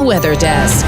Weather Desk.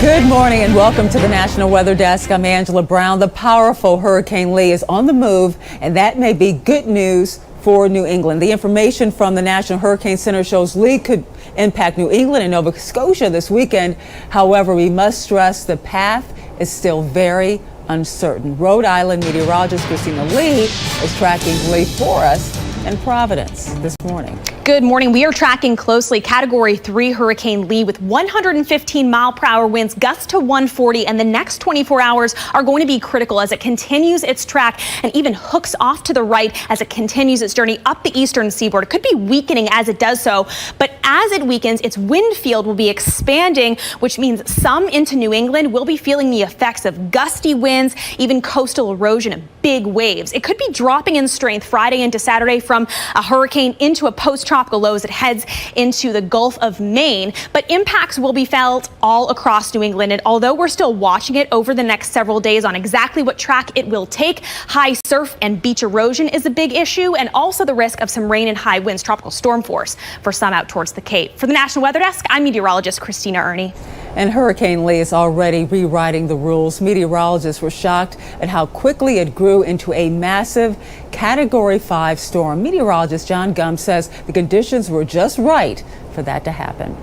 Good morning and welcome to the National Weather Desk. I'm Angela Brown. The powerful Hurricane Lee is on the move, and that may be good news for New England. The information from the National Hurricane Center shows Lee could impact New England and Nova Scotia this weekend. However, we must stress the path is still very uncertain. Rhode Island meteorologist Christina Lee is tracking Lee for us in Providence this morning. Good morning. We are tracking closely Category 3 Hurricane Lee with 115-mile-per-hour winds, gusts to 140, and the next 24 hours are going to be critical as it continues its track and even hooks off to the right as it continues its journey up the eastern seaboard. It could be weakening as it does so, but as it weakens, its wind field will be expanding, which means some into New England will be feeling the effects of gusty winds, even coastal erosion and big waves. It could be dropping in strength Friday into Saturday from a hurricane into a post-tropical low as it heads into the Gulf of Maine, but impacts will be felt all across New England. And although we're still watching it over the next several days on exactly what track it will take, high surf and beach erosion is a big issue, and also the risk of some rain and high winds, tropical storm force for some out towards the Cape. For the National Weather Desk, I'm meteorologist Christina Ernie. And Hurricane Lee is already rewriting the rules. Meteorologists were shocked at how quickly it grew into a massive Category 5 storm. Meteorologist John Gum says the conditions were just right for that to happen.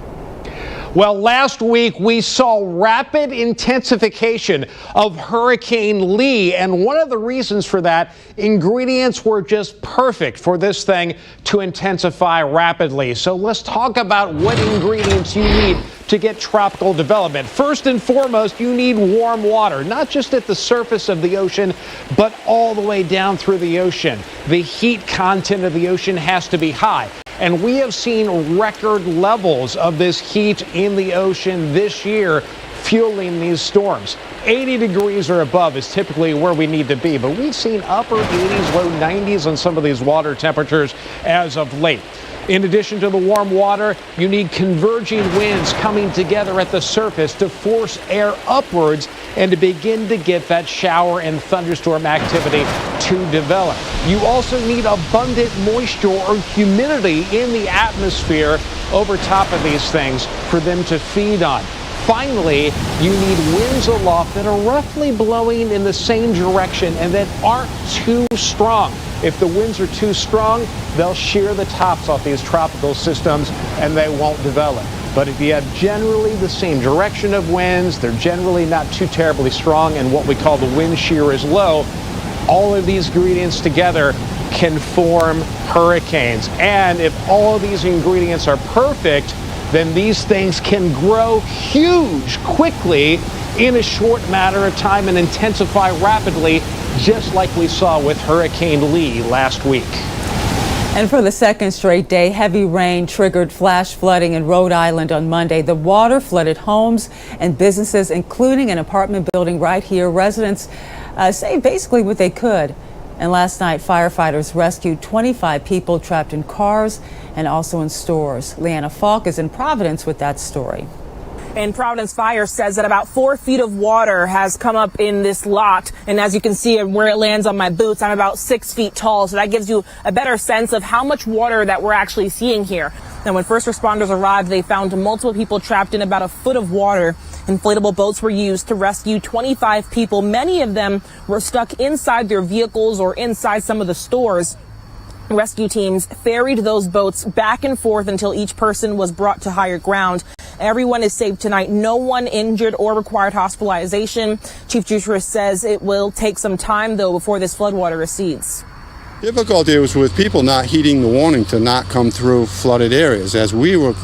Well, last week we saw rapid intensification of Hurricane Lee, and one of the reasons for that, ingredients were just perfect for this thing to intensify rapidly. So let's talk about what ingredients you need to get tropical development. First and foremost, you need warm water, not just at the surface of the ocean, but all the way down through the ocean. The heat content of the ocean has to be high. And we have seen record levels of this heat in the ocean this year, fueling these storms. 80 degrees or above is typically where we need to be, but we've seen upper 80s, low 90s on some of these water temperatures as of late. In addition to the warm water, you need converging winds coming together at the surface to force air upwards and to begin to get that shower and thunderstorm activity to develop. You also need abundant moisture or humidity in the atmosphere over top of these things for them to feed on. Finally, you need winds aloft that are roughly blowing in the same direction and that aren't too strong. If the winds are too strong, they'll shear the tops off these tropical systems and they won't develop. But if you have generally the same direction of winds, they're generally not too terribly strong, and what we call the wind shear is low, all of these ingredients together can form hurricanes. And if all of these ingredients are perfect, then these things can grow huge quickly in a short matter of time and intensify rapidly, just like we saw with Hurricane Lee last week. And for the second straight day, heavy rain triggered flash flooding in Rhode Island on Monday. The water flooded homes and businesses, including an apartment building right here. Residents saved basically what they could. And last night, firefighters rescued 25 people trapped in cars and also in stores. Leanna Falk is in Providence with that story. And Providence Fire says that about 4 feet of water has come up in this lot. And as you can see where it lands on my boots, I'm about 6 feet tall. So that gives you a better sense of how much water that we're actually seeing here. And when first responders arrived, they found multiple people trapped in about a foot of water. Inflatable boats were used to rescue 25 people. Many of them were stuck inside their vehicles or inside some of the stores. Rescue teams ferried those boats back and forth until each person was brought to higher ground. Everyone is safe tonight. No one injured or required hospitalization. Chief Jutras says it will take some time, though, before this floodwater recedes. Difficulty was with people not heeding the warning to not come through flooded areas. As we were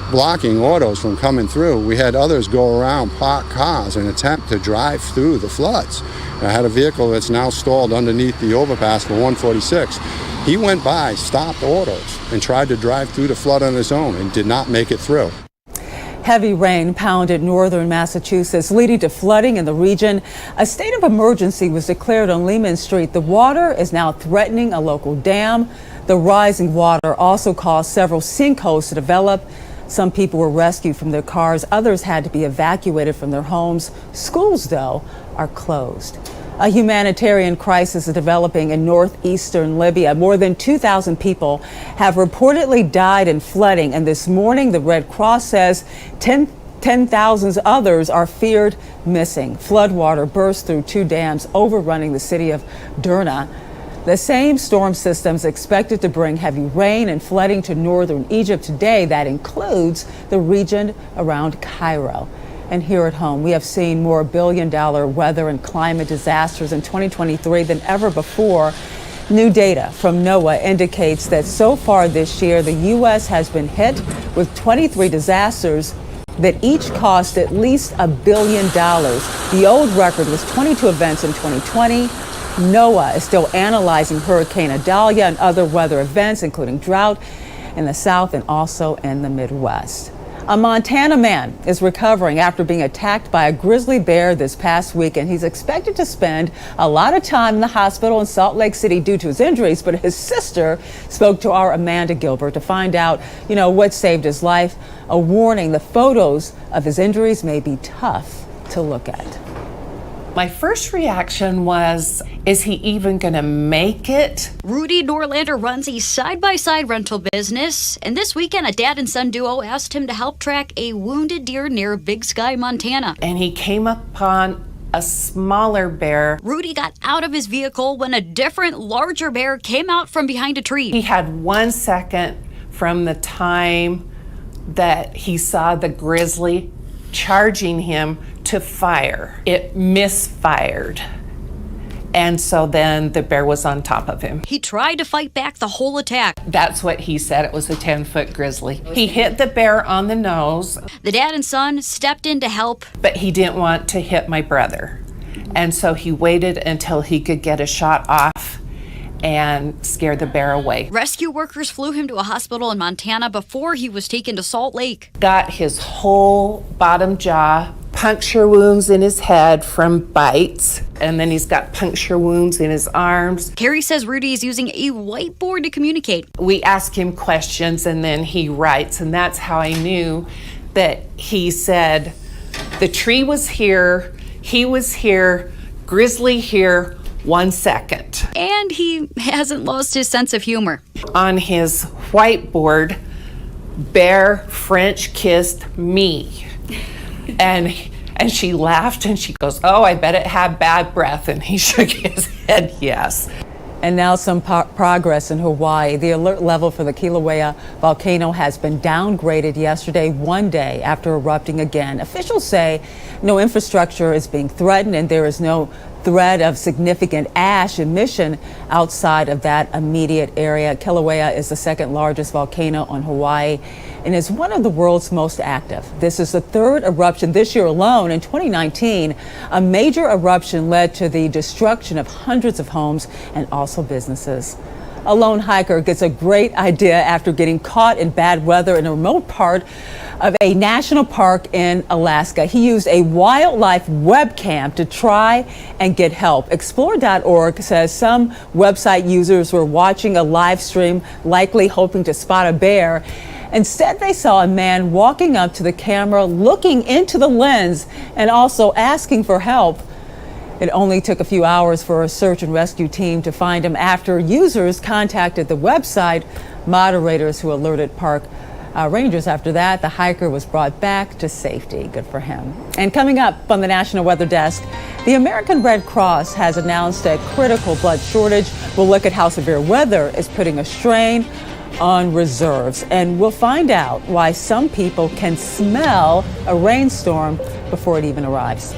blocking autos from coming through, we had others go around, park cars, and attempt to drive through the floods. I had a vehicle that's now stalled underneath the overpass for 146. He went by, stopped autos, and tried to drive through the flood on his own and did not make it through. Heavy rain pounded northern Massachusetts, leading to flooding in the region. A state of emergency was declared on Lehman Street. The water is now threatening a local dam. The rising water also caused several sinkholes to develop. Some people were rescued from their cars. Others had to be evacuated from their homes. Schools, though, are closed. A humanitarian crisis is developing in northeastern Libya. More than 2,000 people have reportedly died in flooding, and this morning the Red Cross says 10,000 others are feared missing. Floodwater burst through 2 dams overrunning the city of Derna. The same storm system's expected to bring heavy rain and flooding to northern Egypt today. That includes the region around Cairo. And here at home, we have seen more billion-dollar weather and climate disasters in 2023 than ever before. New data from NOAA indicates that so far this year, the U.S. has been hit with 23 disasters that each cost at least $1 billion. The old record was 22 events in 2020. NOAA is still analyzing Hurricane Idalia and other weather events, including drought in the South and also in the Midwest. A Montana man is recovering after being attacked by a grizzly bear this past week, and he's expected to spend a lot of time in the hospital in Salt Lake City due to his injuries. But his sister spoke to our Amanda Gilbert to find out, what saved his life. A warning: the photos of his injuries may be tough to look at. My first reaction was, is he even gonna make it? Rudy Norlander runs a side-by-side rental business, and this weekend a dad and son duo asked him to help track a wounded deer near Big Sky, Montana. And he came upon a smaller bear. Rudy got out of his vehicle when a different, larger bear came out from behind a tree. He had 1 second from the time that he saw the grizzly charging him to fire. It misfired. And so then the bear was on top of him. He tried to fight back the whole attack. That's what he said. It was a 10-foot grizzly. He hit the bear on the nose. The dad and son stepped in to help. But he didn't want to hit my brother. And so he waited until he could get a shot off and scare the bear away. Rescue workers flew him to a hospital in Montana before he was taken to Salt Lake. Got his whole bottom jaw, puncture wounds in his head from bites, and then he's got puncture wounds in his arms. Carrie says Rudy is using a whiteboard to communicate. We ask him questions and then he writes, and that's how I knew that he said, the tree was here, he was here, grizzly here, 1 second. And he hasn't lost his sense of humor. On his whiteboard, bear French kissed me. And she laughed and she goes, oh, I bet it had bad breath. And he shook his head, yes. And now some progress in Hawaii. The alert level for the Kilauea volcano has been downgraded yesterday, 1 day after erupting again. Officials say no infrastructure is being threatened and there is no threat of significant ash emission outside of that immediate area. Kilauea is the second largest volcano on Hawaii and is one of the world's most active. This is the third eruption this year alone. In 2019, a major eruption led to the destruction of hundreds of homes and also businesses. A lone hiker gets a great idea after getting caught in bad weather in a remote part of a national park in Alaska. He used a wildlife webcam to try and get help. Explore.org says some website users were watching a live stream, likely hoping to spot a bear. Instead, they saw a man walking up to the camera, looking into the lens, and also asking for help. It only took a few hours for a search and rescue team to find him after users contacted the website moderators who alerted park rangers. After that, the hiker was brought back to safety. Good for him. And coming up on the National Weather Desk, the American Red Cross has announced a critical blood shortage. We'll look at how severe weather is putting a strain on reserves, and we'll find out why some people can smell a rainstorm before it even arrives.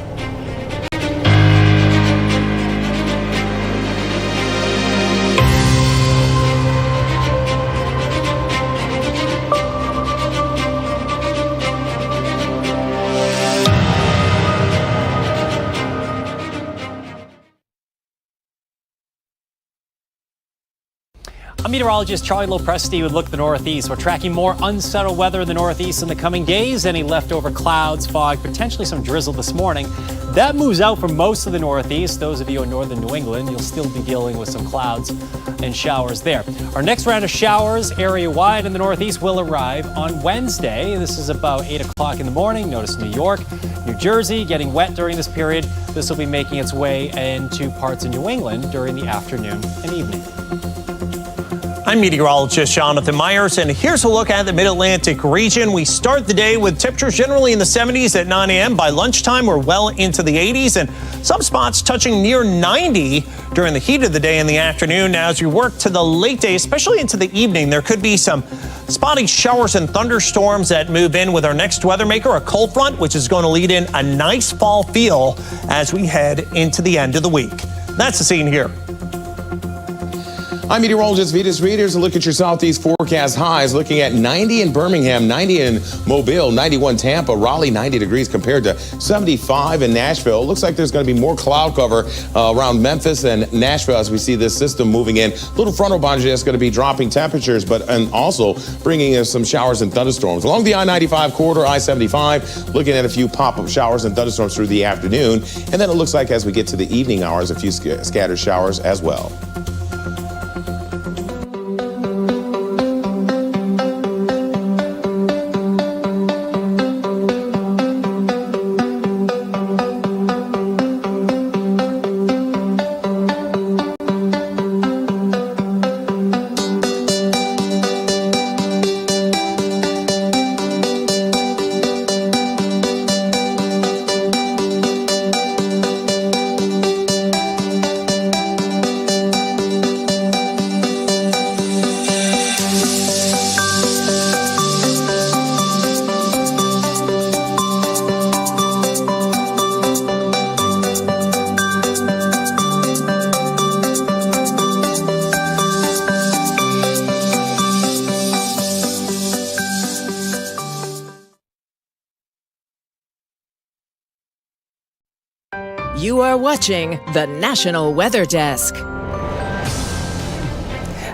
I'm meteorologist Charlie Lopresti with Look at the Northeast. We're tracking more unsettled weather in the Northeast in the coming days. Any leftover clouds, fog, potentially some drizzle this morning. That moves out for most of the Northeast. Those of you in northern New England, you'll still be dealing with some clouds and showers there. Our next round of showers area-wide in the Northeast will arrive on Wednesday. This is about 8 o'clock in the morning. Notice New York, New Jersey getting wet during this period. This will be making its way into parts of New England during the afternoon and evening. I'm meteorologist Jonathan Myers, and here's a look at the Mid-Atlantic region. We start the day with temperatures generally in the 70s at 9 a.m. By lunchtime, we're well into the 80s, and some spots touching near 90 during the heat of the day in the afternoon. Now, as we work to the late day, especially into the evening, there could be some spotty showers and thunderstorms that move in with our next weather maker, a cold front, which is going to lead in a nice fall feel as we head into the end of the week. That's the scene here. I'm meteorologist Vitas Reed. Here's a look at your southeast forecast highs. Looking at 90 in Birmingham, 90 in Mobile, 91 Tampa, Raleigh, 90 degrees compared to 75 in Nashville. It looks like there's going to be more cloud cover around Memphis and Nashville as we see this system moving in. Little frontal boundary that's going to be dropping temperatures, and also bringing in some showers and thunderstorms. Along the I-95 corridor, I-75, looking at a few pop-up showers and thunderstorms through the afternoon. And then it looks like as we get to the evening hours, a few scattered showers as well. You are watching the National Weather Desk.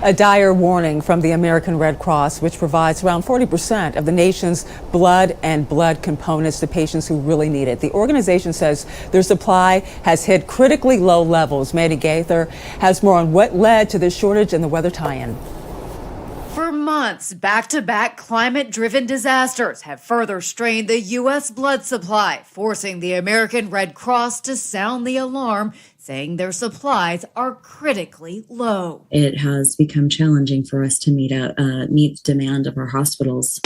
A dire warning from the American Red Cross, which provides around 40% of the nation's blood and blood components to patients who really need it. The organization says their supply has hit critically low levels. Mandy Gaither has more on what led to this shortage and the weather tie-in. For months, back-to-back climate-driven disasters have further strained the U.S. blood supply, forcing the American Red Cross to sound the alarm, saying their supplies are critically low. It has become challenging for us to meet the demand of our hospitals.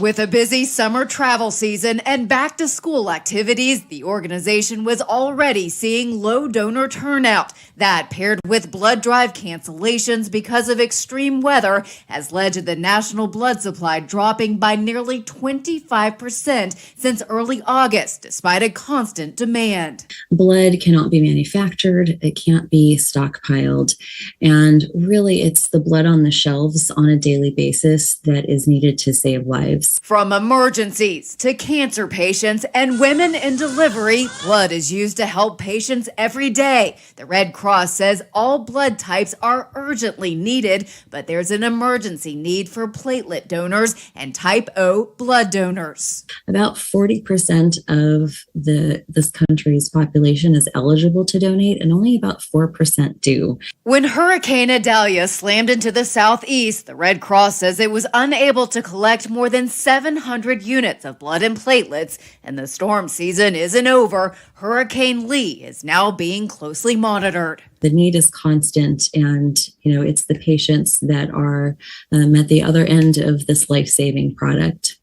With a busy summer travel season and back-to-school activities, the organization was already seeing low donor turnout. That, paired with blood drive cancellations because of extreme weather, has led to the national blood supply dropping by nearly 25% since early August, despite a constant demand. Blood cannot be manufactured, it can't be stockpiled, and really it's the blood on the shelves on a daily basis that is needed to save lives. From emergencies to cancer patients and women in delivery, blood is used to help patients every day. The Red Cross says all blood types are urgently needed, but there's an emergency need for platelet donors and type O blood donors. About 40% of this country's population is eligible to donate, and only about 4% do. When Hurricane Idalia slammed into the southeast, the Red Cross says it was unable to collect more than 700 units of blood and platelets, and the storm season isn't over. Hurricane Lee is now being closely monitored. The need is constant, and it's the patients that are at the other end of this life-saving product.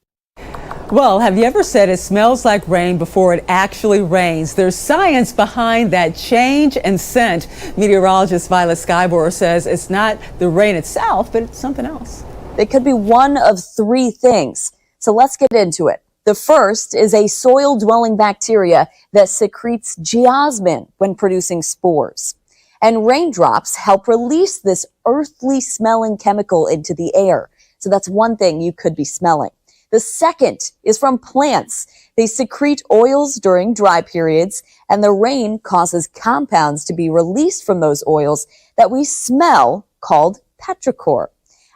Well, have you ever said it smells like rain before it actually rains? There's science behind that change in scent. Meteorologist Violet Skyborer says it's not the rain itself, but it's something else. It could be one of three things. So let's get into it. The first is a soil-dwelling bacteria that secretes geosmin when producing spores. And raindrops help release this earthly-smelling chemical into the air. So that's one thing you could be smelling. The second is from plants. They secrete oils during dry periods, and the rain causes compounds to be released from those oils that we smell, called petrichor.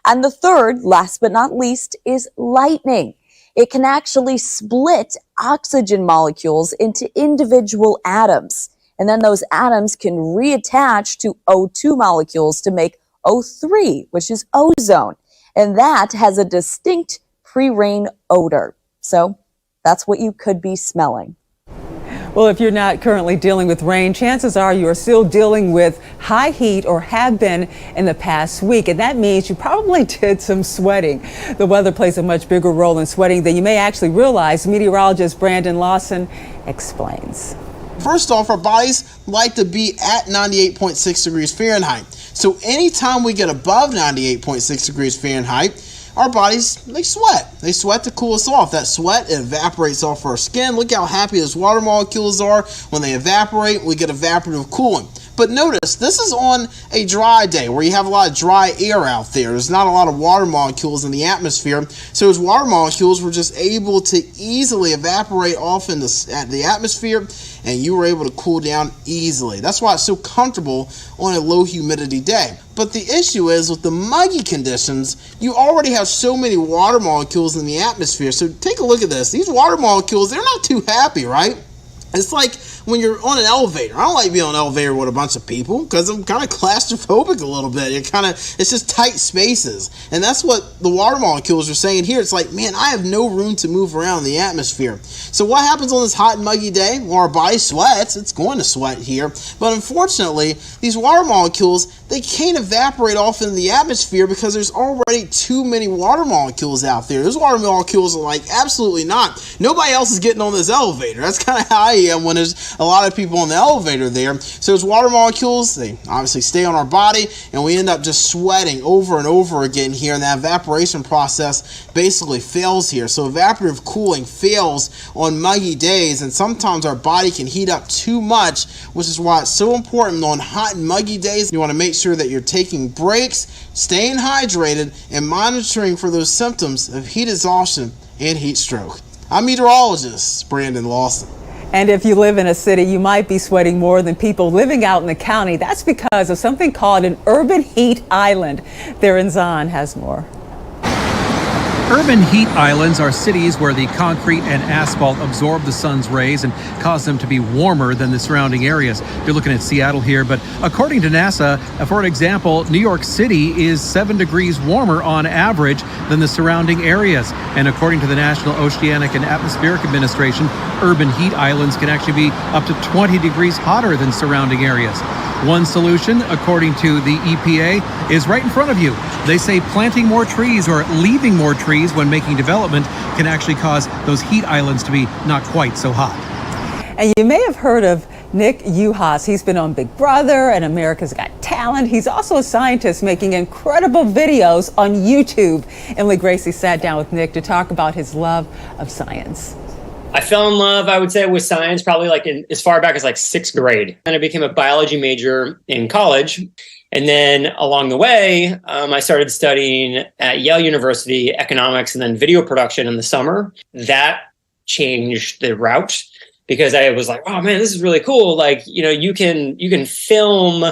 And the third, last but not least, is lightning. It can actually split oxygen molecules into individual atoms. And then those atoms can reattach to O2 molecules to make O3, which is ozone. And that has a distinct pre-rain odor. So that's what you could be smelling. Well, if you're not currently dealing with rain, chances are you are still dealing with high heat or have been in the past week. And that means you probably did some sweating. The weather plays a much bigger role in sweating than you may actually realize. Meteorologist Brandon Lawson explains. First off, our bodies like to be at 98.6 degrees Fahrenheit. So anytime we get above 98.6 degrees Fahrenheit, our bodies, they sweat. They sweat to cool us off. That sweat, it evaporates off our skin. Look how happy those water molecules are. When they evaporate, we get evaporative cooling. But notice, this is on a dry day where you have a lot of dry air out there. There's not a lot of water molecules in the atmosphere. So those water molecules were just able to easily evaporate off in the atmosphere, and you were able to cool down easily. That's why it's so comfortable on a low humidity day. But the issue is with the muggy conditions, you already have so many water molecules in the atmosphere. So take a look at this. These water molecules, they're not too happy, right? It's like when you're on an elevator. I don't like being on an elevator with a bunch of people because I'm kind of claustrophobic a little bit. It's just tight spaces. And that's what the water molecules are saying here. It's like, man, I have no room to move around in the atmosphere. So what happens on this hot and muggy day? Well, our body sweats. It's going to sweat here. But unfortunately, these water molecules, they can't evaporate off into the atmosphere because there's already too many water molecules out there. Those water molecules are like, absolutely not. Nobody else is getting on this elevator. That's kind of how I am when there's a lot of people in the elevator there. So those water molecules, they obviously stay on our body, and we end up just sweating over and over again here, and that evaporation process basically fails here. So evaporative cooling fails on muggy days, and sometimes our body can heat up too much, which is why it's so important on hot and muggy days. You want to make sure that you're taking breaks, staying hydrated, and monitoring for those symptoms of heat exhaustion and heat stroke. I'm meteorologist Brandon Lawson. And if you live in a city, you might be sweating more than people living out in the county. That's because of something called an urban heat island. Theron Zahn has more. Urban heat islands are cities where the concrete and asphalt absorb the sun's rays and cause them to be warmer than the surrounding areas. You're looking at Seattle here, but according to NASA, for an example, New York City is 7 degrees warmer on average than the surrounding areas. And according to the National Oceanic and Atmospheric Administration, urban heat islands can actually be up to 20 degrees hotter than surrounding areas. One solution, according to the EPA, is right in front of you. They say planting more trees or leaving more trees when making development can actually cause those heat islands to be not quite so hot. And you may have heard of Nick Uhas. He's been on Big Brother and America's Got Talent. He's also a scientist making incredible videos on YouTube. Emily Gracie sat down with Nick to talk about his love of science. I fell in love, I would say, with science probably as far back as 6th grade. And I became a biology major in college. And then along the way, I started studying at Yale University economics and then video production in the summer. That changed the route because I was like, oh man, this is really cool. You can film,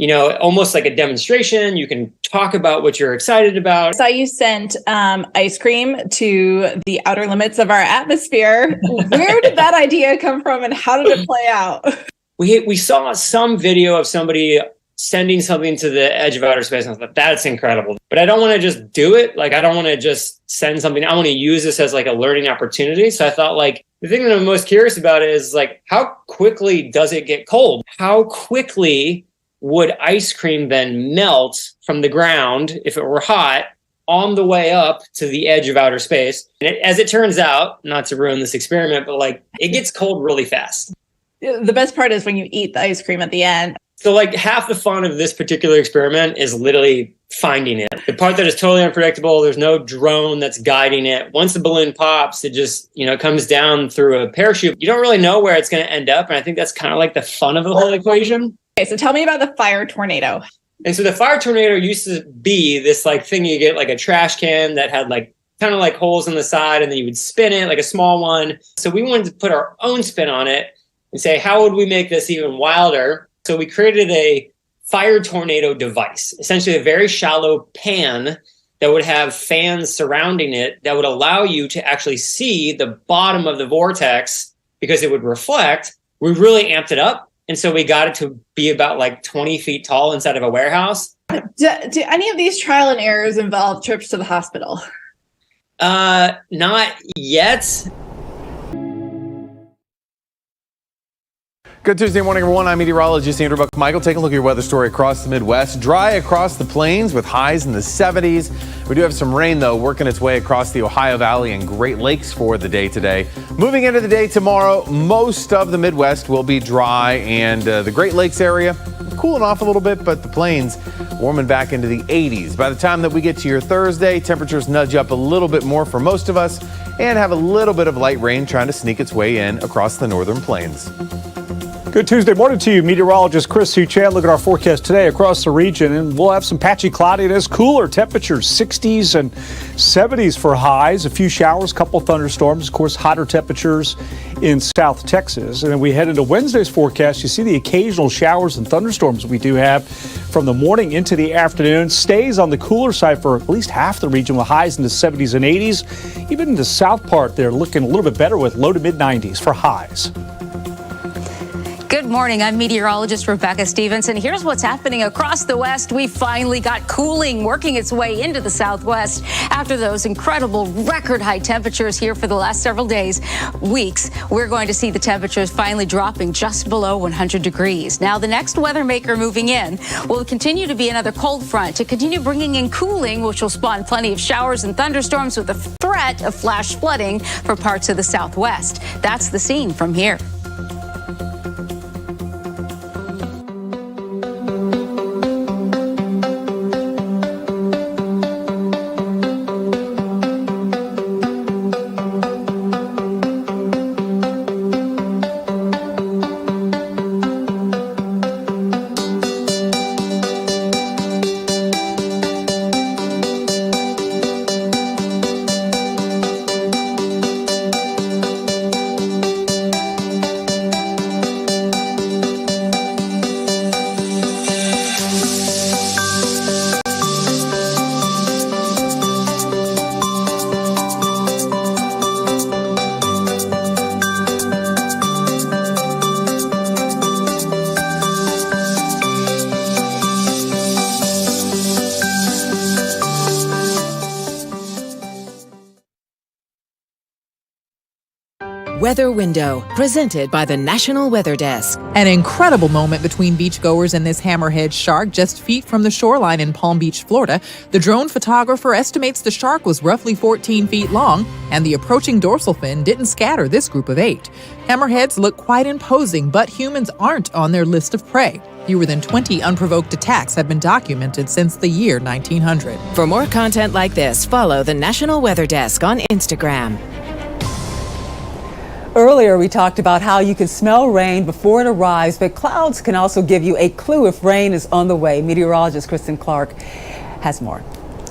almost like a demonstration. You can talk about what you're excited about. I saw you sent ice cream to the outer limits of our atmosphere. Where did that idea come from and how did it play out? We saw some video of somebody sending something to the edge of outer space. And I thought, that's incredible. But I don't want to just do it. I don't want to just send something. I want to use this as a learning opportunity. So I thought the thing that I'm most curious about is how quickly does it get cold? How quickly would ice cream then melt from the ground if it were hot on the way up to the edge of outer space? And as it turns out, not to ruin this experiment, but it gets cold really fast. The best part is when you eat the ice cream at the end. So half the fun of this particular experiment is literally finding it. The part that is totally unpredictable, there's no drone that's guiding it. Once the balloon pops, it just, comes down through a parachute. You don't really know where it's going to end up. And I think that's kind of the fun of the whole equation. Okay, so tell me about the fire tornado. And so the fire tornado used to be this thing you get a trash can that had kind of holes in the side, and then you would spin it a small one. So we wanted to put our own spin on it and say, how would we make this even wilder? So we created a fire tornado device, essentially a very shallow pan that would have fans surrounding it that would allow you to actually see the bottom of the vortex because it would reflect. We really amped it up. And so we got it to be about 20 feet tall inside of a warehouse. Do any of these trial and errors involve trips to the hospital? Not yet. Good Tuesday morning, everyone. I'm meteorologist Andrew Buck-Michael. Take a look at your weather story across the Midwest. Dry across the plains with highs in the 70s. We do have some rain, though, working its way across the Ohio Valley and Great Lakes for the day today. Moving into the day tomorrow, most of the Midwest will be dry, and the Great Lakes area cooling off a little bit, but the plains warming back into the 80s. By the time that we get to your Thursday, temperatures nudge up a little bit more for most of us and have a little bit of light rain trying to sneak its way in across the northern plains. Good Tuesday morning to you, meteorologist Chris Huchan. Look at our forecast today across the region, and we'll have some patchy cloudiness, cooler temperatures, 60s and 70s for highs, a few showers, couple thunderstorms, of course, hotter temperatures in South Texas. And then we head into Wednesday's forecast. You see the occasional showers and thunderstorms we do have from the morning into the afternoon. Stays on the cooler side for at least half the region with highs in the 70s and 80s. Even in the south part, they're looking a little bit better with low to mid 90s for highs. Good morning. I'm meteorologist Rebecca Stevenson. Here's what's happening across the West. We finally got cooling working its way into the Southwest after those incredible record high temperatures here for the last several days, weeks. We're going to see the temperatures finally dropping just below 100 degrees. Now, the next weather maker moving in will continue to be another cold front to continue bringing in cooling, which will spawn plenty of showers and thunderstorms with a threat of flash flooding for parts of the Southwest. That's the scene from here. Weather Window, presented by the National Weather Desk. An incredible moment between beachgoers and this hammerhead shark just feet from the shoreline in Palm Beach, Florida. The drone photographer estimates the shark was roughly 14 feet long, and the approaching dorsal fin didn't scatter this group of 8. Hammerheads look quite imposing, but humans aren't on their list of prey. Fewer than 20 unprovoked attacks have been documented since the year 1900. For more content like this, follow the National Weather Desk on Instagram. Earlier, we talked about how you can smell rain before it arrives, but clouds can also give you a clue if rain is on the way. Meteorologist Kristen Clark has more.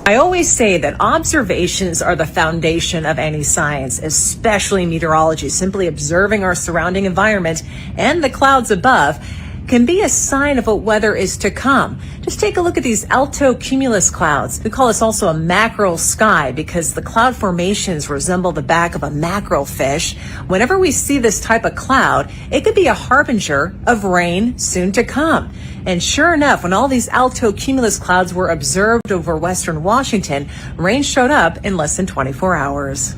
I always say that observations are the foundation of any science, especially meteorology. Simply observing our surrounding environment and the clouds above can be a sign of what weather is to come. Just take a look at these altocumulus clouds. We call this also a mackerel sky because the cloud formations resemble the back of a mackerel fish. Whenever we see this type of cloud, it could be a harbinger of rain soon to come. And sure enough, when all these altocumulus clouds were observed over western Washington, rain showed up in less than 24 hours.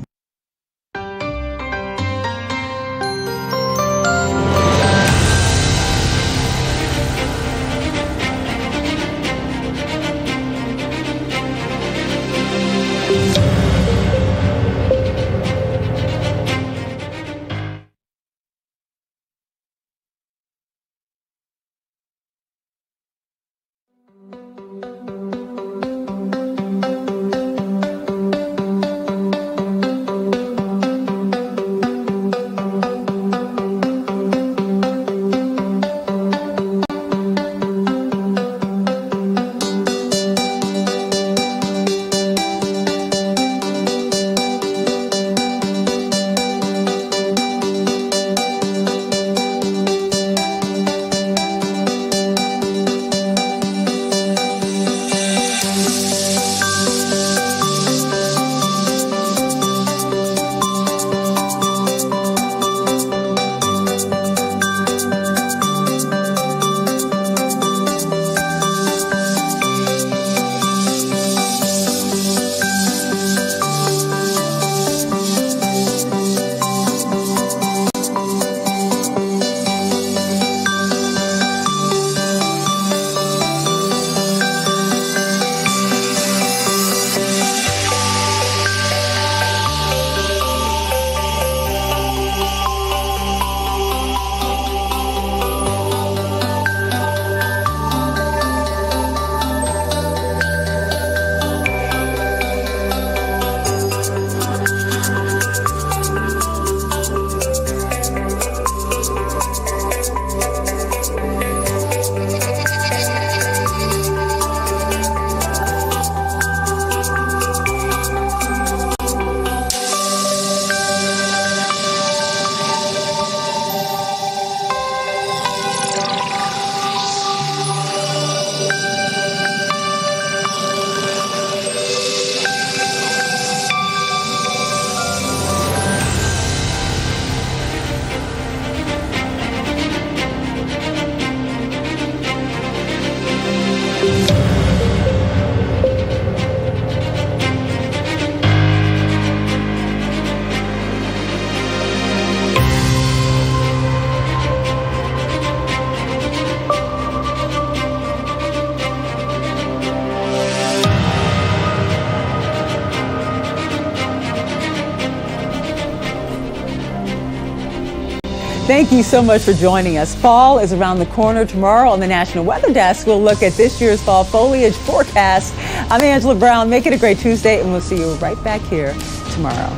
Thank you so much for joining us. Fall is around the corner. Tomorrow on the National Weather Desk, we'll look at this year's fall foliage forecast. I'm Angela Brown. Make it a great Tuesday, and we'll see you right back here tomorrow.